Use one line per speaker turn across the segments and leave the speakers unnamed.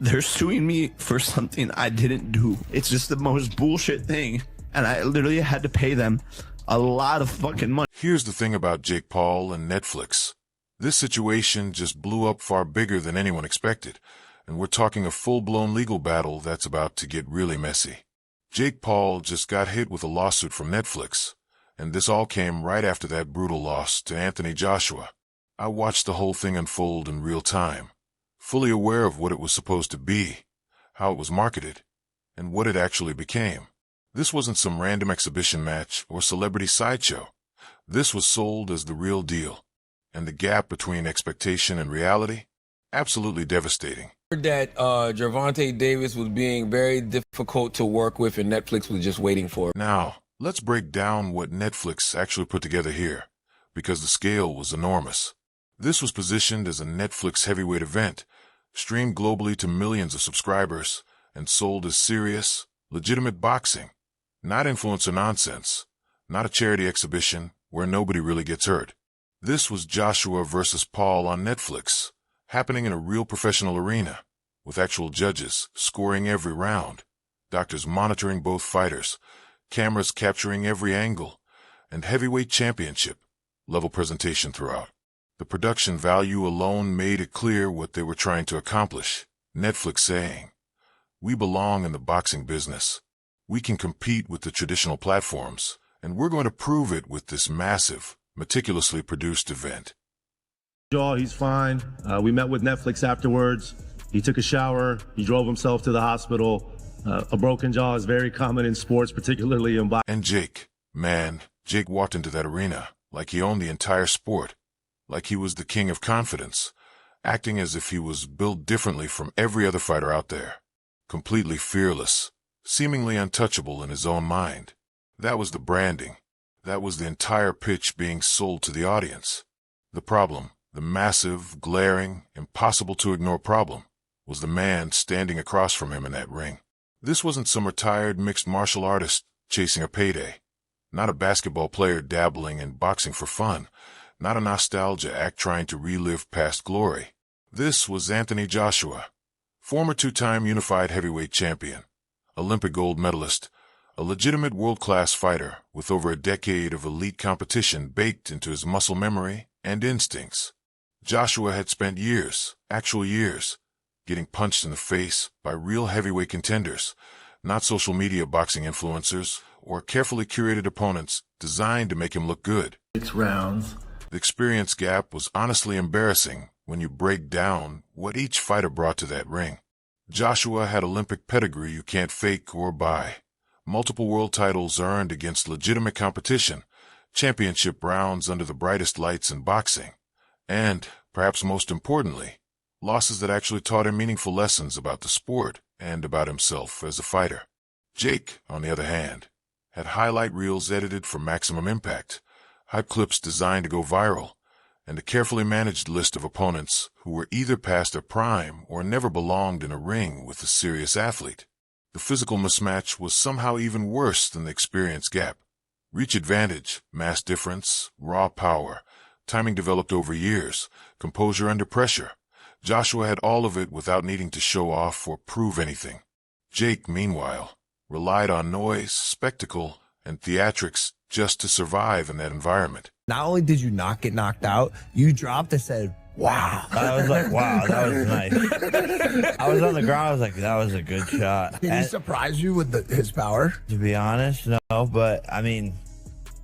They're suing me for something I didn't do. It's just the most bullshit thing. And I literally had to pay them a lot of fucking money.
Here's the thing about Jake Paul and Netflix. This situation just blew up far bigger than anyone expected, and we're talking a full-blown legal battle that's about to get really messy. Jake Paul just got hit with a lawsuit from Netflix, and this all came right after that brutal loss to Anthony Joshua. I watched the whole thing unfold in real time, fully aware of what it was supposed to be, how it was marketed, and what it actually became. This wasn't some random exhibition match or celebrity sideshow. This was sold as the real deal. And the gap between expectation and reality? Absolutely devastating.
That Gervonta Davis was being very difficult to work with and Netflix was just waiting for it.
Now, let's break down what Netflix actually put together here, because the scale was enormous. This was positioned as a Netflix heavyweight event, streamed globally to millions of subscribers, and sold as serious, legitimate boxing. Not influencer nonsense, not a charity exhibition where nobody really gets hurt. This was Joshua versus Paul on Netflix, happening in a real professional arena, with actual judges scoring every round, doctors monitoring both fighters, cameras capturing every angle, and heavyweight championship level presentation throughout. The production value alone made it clear what they were trying to accomplish. Netflix saying, "We belong in the boxing business. We can compete with the traditional platforms, and we're going to prove it with this massive, meticulously produced event."
Jaw, he's fine. We met with Netflix afterwards. He took a shower. He drove himself to the hospital. A broken jaw is very common in sports, particularly in boxing.
And Jake, man, Jake walked into that arena like he owned the entire sport, like he was the king of confidence, acting as if he was built differently from every other fighter out there, completely fearless, seemingly untouchable in his own mind. That was the branding. That was the entire pitch being sold to the audience. The problem, the massive, glaring, impossible-to-ignore problem, was the man standing across from him in that ring. This wasn't some retired mixed martial artist chasing a payday, not a basketball player dabbling in boxing for fun, not a nostalgia act trying to relive past glory. This was Anthony Joshua, former two-time unified heavyweight champion, Olympic gold medalist, a legitimate world-class fighter with over a decade of elite competition baked into his muscle memory and instincts. Joshua had spent years, actual years, getting punched in the face by real heavyweight contenders, not social media boxing influencers or carefully curated opponents designed to make him look good.
6 rounds.
The experience gap was honestly embarrassing when you break down what each fighter brought to that ring. Joshua had Olympic pedigree you can't fake or buy, multiple world titles earned against legitimate competition, championship rounds under the brightest lights in boxing, and, perhaps most importantly, losses that actually taught him meaningful lessons about the sport and about himself as a fighter. Jake, on the other hand, had highlight reels edited for maximum impact, hype clips designed to go viral, and a carefully managed list of opponents who were either past their prime or never belonged in a ring with a serious athlete. The physical mismatch was somehow even worse than the experience gap. Reach advantage, mass difference, raw power, timing developed over years, composure under pressure. Joshua had all of it without needing to show off or prove anything. Jake, meanwhile, relied on noise, spectacle, and theatrics just to survive in that environment.
Not only did you not get knocked out, you dropped and said, wow. I was like, wow, that was nice. I was on the ground, I was like, that was a good shot.
Did he surprise you with his power?
To be honest, no, but I mean,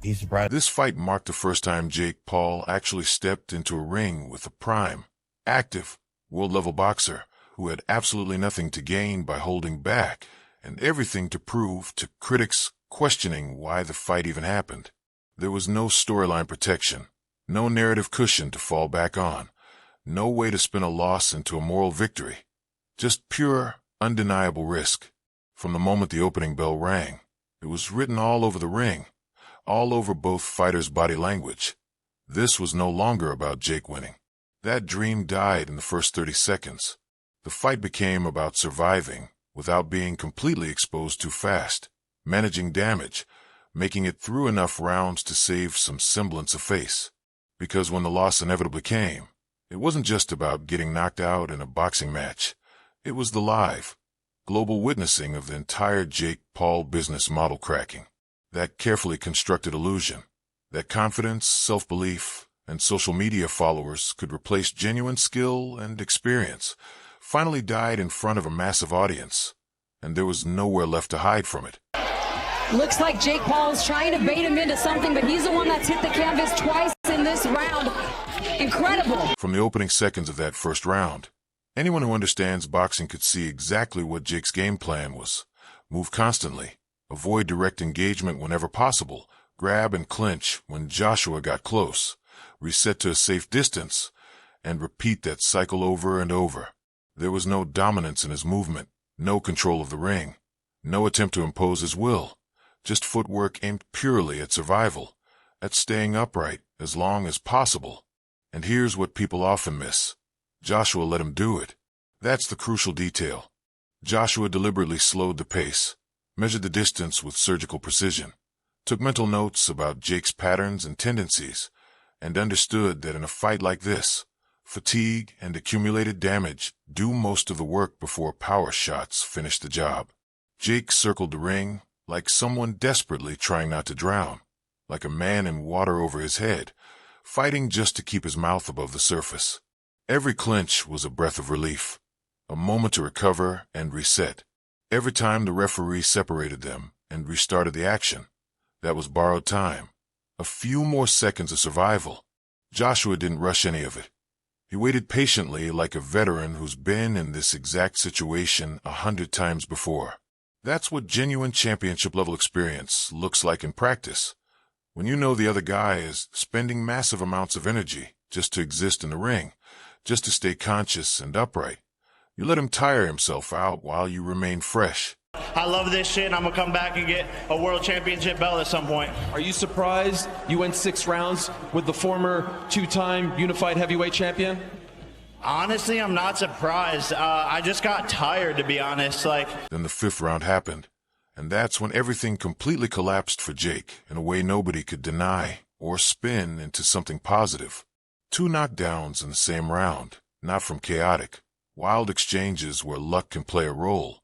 he surprised.
This fight marked the first time Jake Paul actually stepped into a ring with a prime, active, world-level boxer who had absolutely nothing to gain by holding back and everything to prove to critics questioning why the fight even happened. There was no storyline protection, no narrative cushion to fall back on, no way to spin a loss into a moral victory, just pure, undeniable risk. From the moment the opening bell rang, it was written all over the ring, all over both fighters' body language. This was no longer about Jake winning. That dream died in the first 30 seconds. The fight became about surviving without being completely exposed too fast, managing damage, making it through enough rounds to save some semblance of face. Because when the loss inevitably came, it wasn't just about getting knocked out in a boxing match. It was the live, global witnessing of the entire Jake Paul business model cracking. That carefully constructed illusion, that confidence, self-belief, and social media followers could replace genuine skill and experience, finally died in front of a massive audience, and there was nowhere left to hide from it.
Looks like Jake Paul is trying to bait him into something, but he's the one that's hit the canvas twice in this round. Incredible.
From the opening seconds of that first round, anyone who understands boxing could see exactly what Jake's game plan was. Move constantly, avoid direct engagement whenever possible, grab and clinch when Joshua got close, reset to a safe distance, and repeat that cycle over and over. There was no dominance in his movement, no control of the ring, no attempt to impose his will, just footwork aimed purely at survival, at staying upright as long as possible. And here's what people often miss. Joshua let him do it. That's the crucial detail. Joshua deliberately slowed the pace, measured the distance with surgical precision, took mental notes about Jake's patterns and tendencies, and understood that in a fight like this, fatigue and accumulated damage do most of the work before power shots finish the job. Jake circled the ring like someone desperately trying not to drown, like a man in water over his head, fighting just to keep his mouth above the surface. Every clinch was a breath of relief, a moment to recover and reset. Every time the referee separated them and restarted the action, that was borrowed time, a few more seconds of survival. Joshua didn't rush any of it. He waited patiently like a veteran who's been in this exact situation 100 times before. That's what genuine championship-level experience looks like in practice. When you know the other guy is spending massive amounts of energy just to exist in the ring, just to stay conscious and upright, you let him tire himself out while you remain fresh.
I love this shit, and I'm going to come back and get a world championship belt at some point.
Are you surprised you went 6 rounds with the former 2-time unified heavyweight champion?
Honestly, I'm not surprised. I just got tired, to be honest.
Then the 5th round happened, and that's when everything completely collapsed for Jake in a way nobody could deny or spin into something positive. 2 knockdowns in the same round, not from chaotic, wild exchanges where luck can play a role,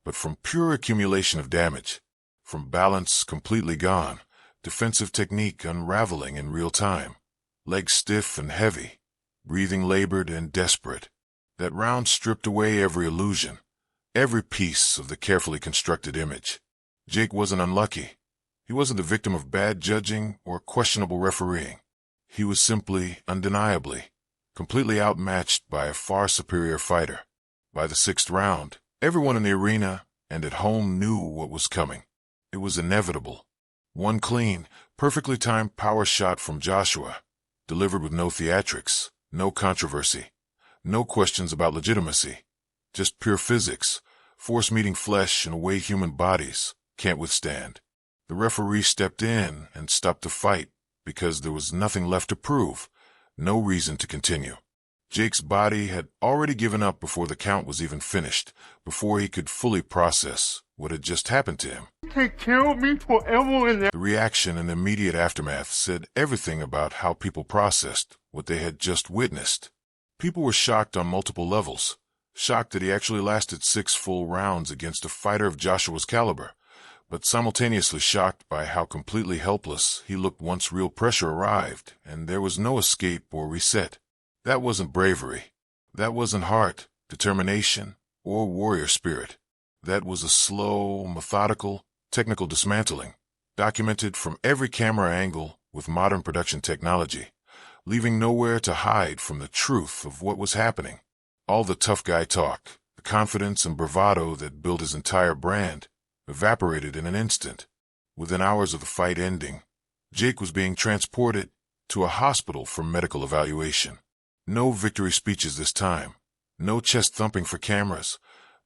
but from pure accumulation of damage, from balance completely gone, defensive technique unraveling in real time, legs stiff and heavy, breathing labored and desperate. That round stripped away every illusion, every piece of the carefully constructed image. Jake wasn't unlucky. He wasn't the victim of bad judging or questionable refereeing. He was simply, undeniably, completely outmatched by a far superior fighter. By the 6th round, everyone in the arena and at home knew what was coming. It was inevitable. One clean, perfectly timed power shot from Joshua, delivered with no theatrics, no controversy, no questions about legitimacy, just pure physics, force meeting flesh in a way human bodies can't withstand. The referee stepped in and stopped the fight because there was nothing left to prove, no reason to continue. Jake's body had already given up before the count was even finished, before he could fully process what had just happened to him.
Take care of me forever in there.
The reaction and immediate aftermath said everything about how people processed what they had just witnessed. People were shocked on multiple levels, shocked that he actually lasted 6 full rounds against a fighter of Joshua's caliber, but simultaneously shocked by how completely helpless he looked once real pressure arrived and there was no escape or reset. That wasn't bravery. That wasn't heart, determination, or warrior spirit. That was a slow, methodical, technical dismantling, documented from every camera angle with modern production technology, leaving nowhere to hide from the truth of what was happening. All the tough guy talk, the confidence and bravado that built his entire brand, evaporated in an instant. Within hours of the fight ending, Jake was being transported to a hospital for medical evaluation. No victory speeches this time, no chest thumping for cameras,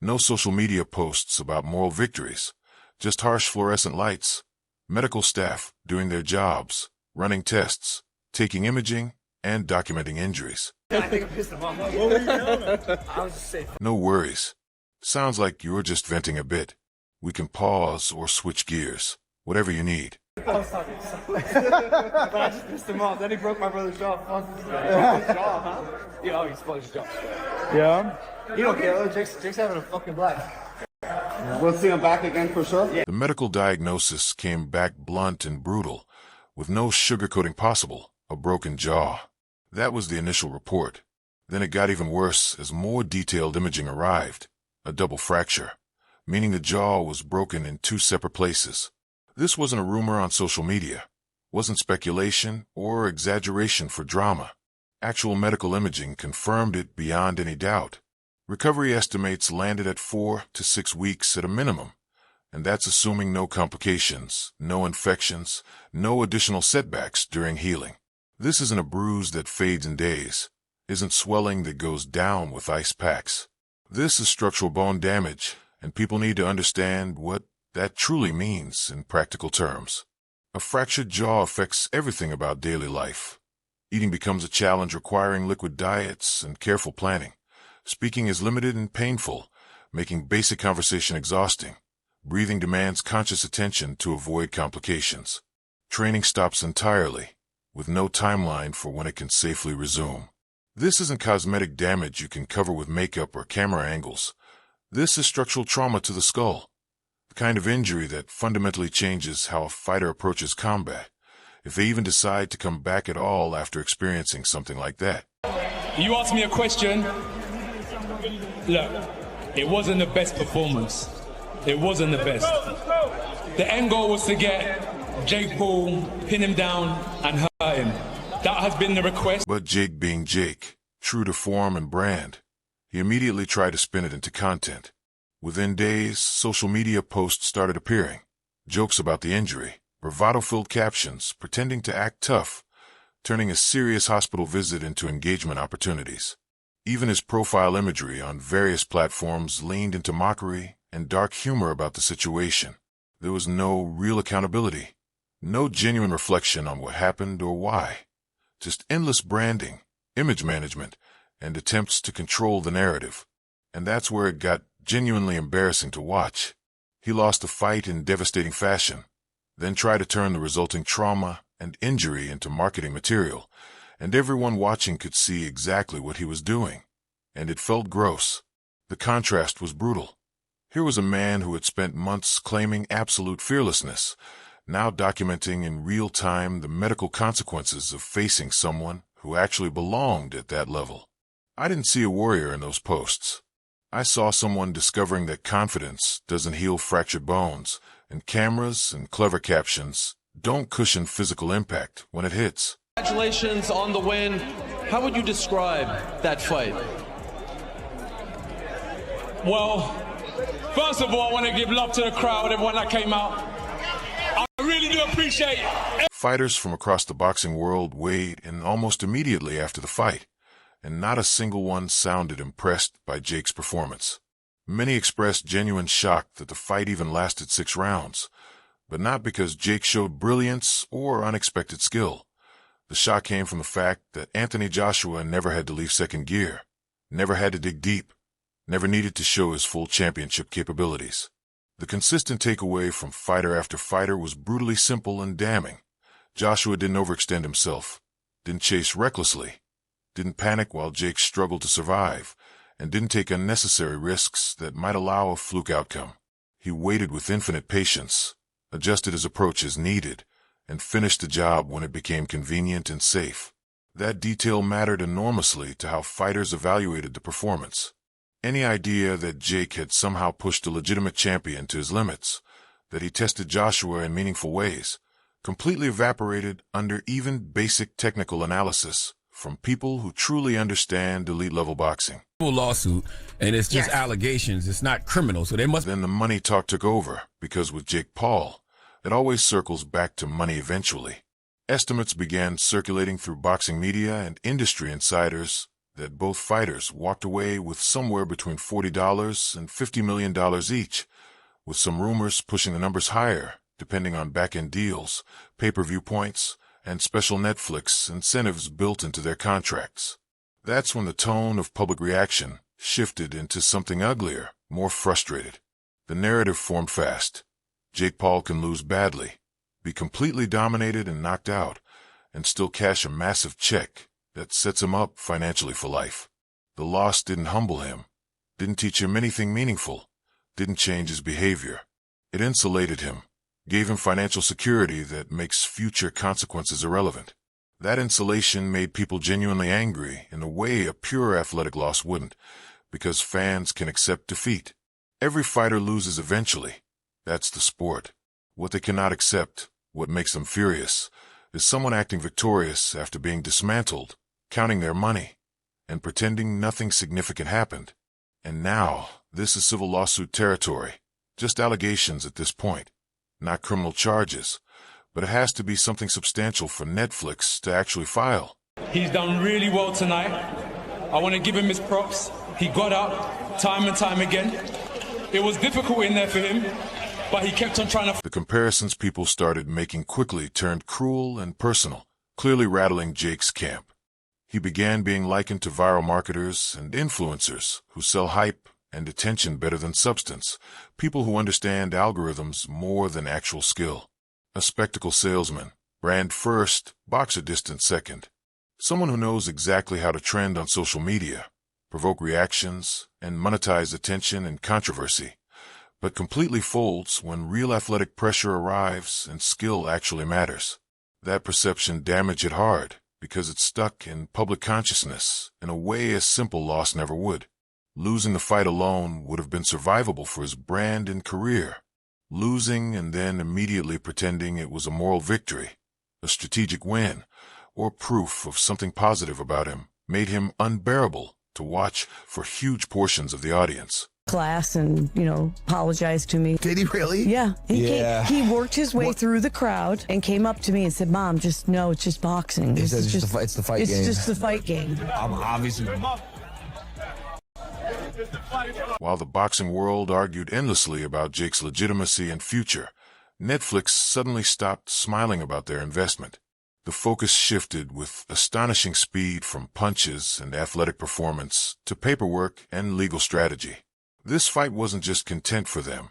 no social media posts about moral victories, just harsh fluorescent lights, medical staff doing their jobs, running tests, taking imaging, and documenting injuries.
I think I pissed him off. What were you doing? I was just saying.
No worries. Sounds like you're just venting a bit. We can pause or switch gears, whatever you need.
I was talking but I just pissed him off. Then he broke my brother's jaw. His jaw, huh? Yeah, oh, he exposed his jaw. Yeah. You don't care. Jake's having a fucking blast. We'll see him back again for sure.
The medical diagnosis came back blunt and brutal, with no sugarcoating possible, a broken jaw. That was the initial report. Then it got even worse as more detailed imaging arrived. A double fracture, meaning the jaw was broken in 2 separate places. This wasn't a rumor on social media, wasn't speculation or exaggeration for drama. Actual medical imaging confirmed it beyond any doubt. Recovery estimates landed at 4 to 6 weeks at a minimum, and that's assuming no complications, no infections, no additional setbacks during healing. This isn't a bruise that fades in days, isn't swelling that goes down with ice packs. This is structural bone damage, and people need to understand what that truly means in practical terms. A fractured jaw affects everything about daily life. Eating becomes a challenge requiring liquid diets and careful planning. Speaking is limited and painful, making basic conversation exhausting. Breathing demands conscious attention to avoid complications. Training stops entirely, with no timeline for when it can safely resume. This isn't cosmetic damage you can cover with makeup or camera angles. This is structural trauma to the skull, the kind of injury that fundamentally changes how a fighter approaches combat, if they even decide to come back at all after experiencing something like that.
You asked me a question. Look, it wasn't the best performance. It wasn't the best. The end goal was to get Jake Paul, pin him down, and hurt him. That has been the request.
But Jake being Jake, true to form and brand, he immediately tried to spin it into content. Within days, social media posts started appearing. Jokes about the injury, bravado-filled captions, pretending to act tough, turning a serious hospital visit into engagement opportunities. Even his profile imagery on various platforms leaned into mockery and dark humor about the situation. There was no real accountability, no genuine reflection on what happened or why. Just endless branding, image management, and attempts to control the narrative. And that's where it got genuinely embarrassing to watch. He lost a fight in devastating fashion, then tried to turn the resulting trauma and injury into marketing material, and everyone watching could see exactly what he was doing. And it felt gross. The contrast was brutal. Here was a man who had spent months claiming absolute fearlessness, now documenting in real time the medical consequences of facing someone who actually belonged at that level. I didn't see a warrior in those posts. I saw someone discovering that confidence doesn't heal fractured bones, and cameras and clever captions don't cushion physical impact when it hits.
Congratulations on the win. How would you describe that fight?
Well, first of all, I want to give love to the crowd, everyone that came out. I really do appreciate it.
Fighters from across the boxing world weighed in almost immediately after the fight, and not a single one sounded impressed by Jake's performance. Many expressed genuine shock that the fight even lasted 6 rounds, but not because Jake showed brilliance or unexpected skill. The shock came from the fact that Anthony Joshua never had to leave second gear, never had to dig deep, never needed to show his full championship capabilities. The consistent takeaway from fighter after fighter was brutally simple and damning. Joshua didn't overextend himself, didn't chase recklessly, didn't panic while Jake struggled to survive, and didn't take unnecessary risks that might allow a fluke outcome. He waited with infinite patience, adjusted his approach as needed, and finished the job when it became convenient and safe. That detail mattered enormously to how fighters evaluated the performance. Any idea that Jake had somehow pushed a legitimate champion to his limits, that he tested Joshua in meaningful ways, completely evaporated under even basic technical analysis from people who truly understand elite-level boxing.
Lawsuit, and it's just allegations. It's not criminal, so they must.
Then the money talk took over, because with Jake Paul, it always circles back to money eventually. Estimates began circulating through boxing media and industry insiders that both fighters walked away with somewhere between $40 and $50 million each, with some rumors pushing the numbers higher, depending on back-end deals, pay-per-view points, and special Netflix incentives built into their contracts. That's when the tone of public reaction shifted into something uglier, more frustrated. The narrative formed fast. Jake Paul can lose badly, be completely dominated and knocked out, and still cash a massive check that sets him up financially for life. The loss didn't humble him, didn't teach him anything meaningful, didn't change his behavior. It insulated him, gave him financial security that makes future consequences irrelevant. That insulation made people genuinely angry in a way a pure athletic loss wouldn't, because fans can accept defeat. Every fighter loses eventually. That's the sport. What they cannot accept, what makes them furious, is someone acting victorious after being dismantled, counting their money, and pretending nothing significant happened. And now, this is civil lawsuit territory. Just allegations at this point, not criminal charges. But it has to be something substantial for Netflix to actually file.
He's done really well tonight. I want to give him his props. He got up time and time again. It was difficult in there for him, but he kept on trying to...
The comparisons people started making quickly turned cruel and personal, clearly rattling Jake's camp. He began being likened to viral marketers and influencers who sell hype and attention better than substance, people who understand algorithms more than actual skill. A spectacle salesman, brand first, boxer distance second. Someone who knows exactly how to trend on social media, provoke reactions, and monetize attention and controversy, but completely folds when real athletic pressure arrives and skill actually matters. That perception damaged it hard because it stuck in public consciousness in a way a simple loss never would. Losing the fight alone would have been survivable for his brand and career. Losing and then immediately pretending it was a moral victory, a strategic win, or proof of something positive about him made him unbearable to watch for huge portions of the audience.
Class and, apologized to me.
Did he really?
Yeah. He worked his way through the crowd and came up to me and said, "Mom, it's just boxing.
It's the fight game.
It's just the fight game."
I'm obviously...
While the boxing world argued endlessly about Jake's legitimacy and future, Netflix suddenly stopped smiling about their investment. The focus shifted with astonishing speed from punches and athletic performance to paperwork and legal strategy. This fight wasn't just content for them,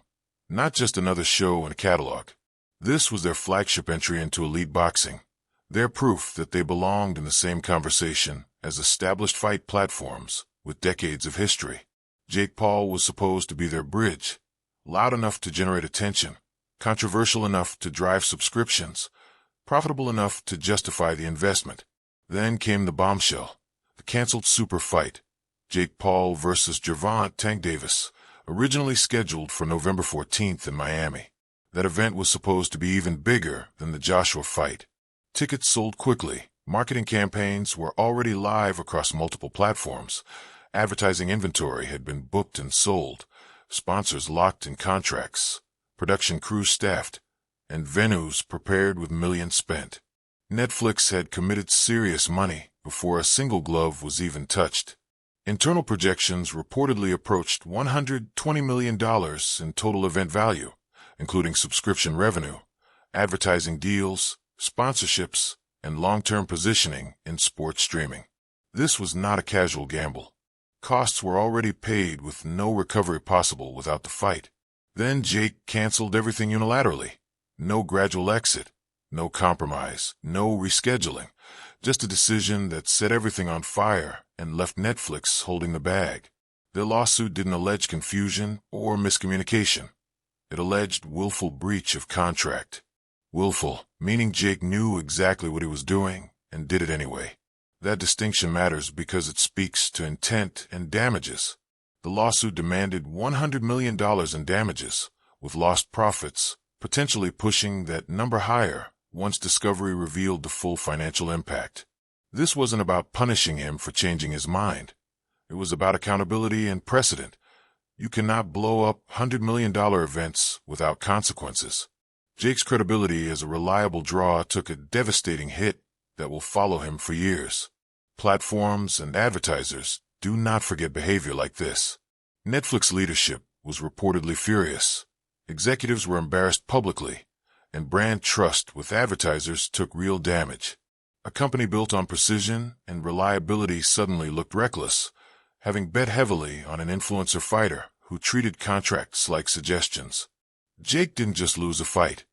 not just another show in a catalog. This was their flagship entry into elite boxing, their proof that they belonged in the same conversation as established fight platforms with decades of history. Jake Paul was supposed to be their bridge, loud enough to generate attention, controversial enough to drive subscriptions, profitable enough to justify the investment. Then came the bombshell, the canceled super fight, Jake Paul versus Gervonta Tank Davis, originally scheduled for November 14th in Miami. That event was supposed to be even bigger than the Joshua fight. Tickets sold quickly, marketing campaigns were already live across multiple platforms, advertising inventory had been booked and sold, sponsors locked in contracts, production crews staffed, and venues prepared with millions spent. Netflix had committed serious money before a single glove was even touched. Internal projections reportedly approached $120 million in total event value, including subscription revenue, advertising deals, sponsorships, and long-term positioning in sports streaming. This was not a casual gamble. Costs were already paid with no recovery possible without the fight. Then Jake canceled everything unilaterally. No gradual exit, no compromise, no rescheduling, just a decision that set everything on fire and left Netflix holding the bag. Their lawsuit didn't allege confusion or miscommunication. It alleged willful breach of contract. Willful, meaning Jake knew exactly what he was doing and did it anyway. That distinction matters because it speaks to intent and damages. The lawsuit demanded $100 million in damages, with lost profits potentially pushing that number higher once discovery revealed the full financial impact. This wasn't about punishing him for changing his mind. It was about accountability and precedent. You cannot blow up $100 million events without consequences. Jake's credibility as a reliable draw took a devastating hit that will follow him for years. Platforms and advertisers do not forget behavior like this. Netflix leadership was reportedly furious. Executives were embarrassed publicly, and brand trust with advertisers took real damage. A company built on precision and reliability suddenly looked reckless, having bet heavily on an influencer fighter who treated contracts like suggestions. Jake didn't just lose a fight.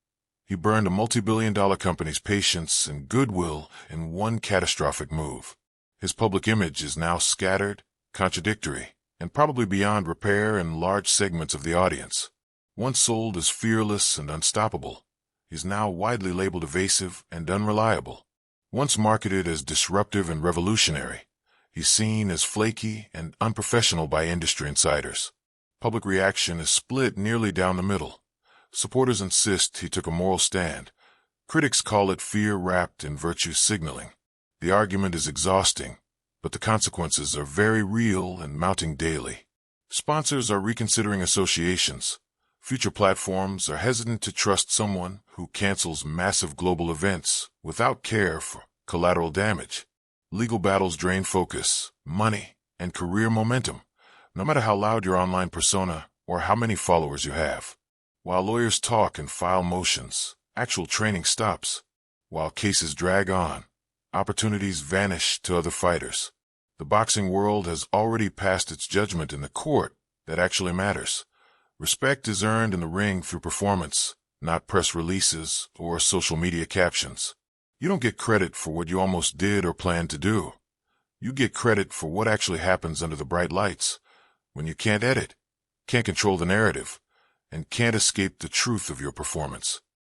He burned a multi-billion-dollar company's patience and goodwill in one catastrophic move. His public image is now scattered, contradictory, and probably beyond repair in large segments of the audience. Once sold as fearless and unstoppable, he's now widely labeled evasive and unreliable. Once marketed as disruptive and revolutionary, he's seen as flaky and unprofessional by industry insiders. Public reaction is split nearly down the middle. Supporters insist he took a moral stand. Critics call it fear wrapped in virtue signaling. The argument is exhausting, but the consequences are very real and mounting daily. Sponsors are reconsidering associations. Future platforms are hesitant to trust someone who cancels massive global events without care for collateral damage. Legal battles drain focus, money, and career momentum, no matter how loud your online persona or how many followers you have. While lawyers talk and file motions, actual training stops. While cases drag on, opportunities vanish to other fighters. The boxing world has already passed its judgment in the court that actually matters. Respect is earned in the ring through performance, not press releases or social media captions. You don't get credit for what you almost did or planned to do. You get credit for what actually happens under the bright lights, when you can't edit, can't control the narrative, and can't escape the truth of your performance.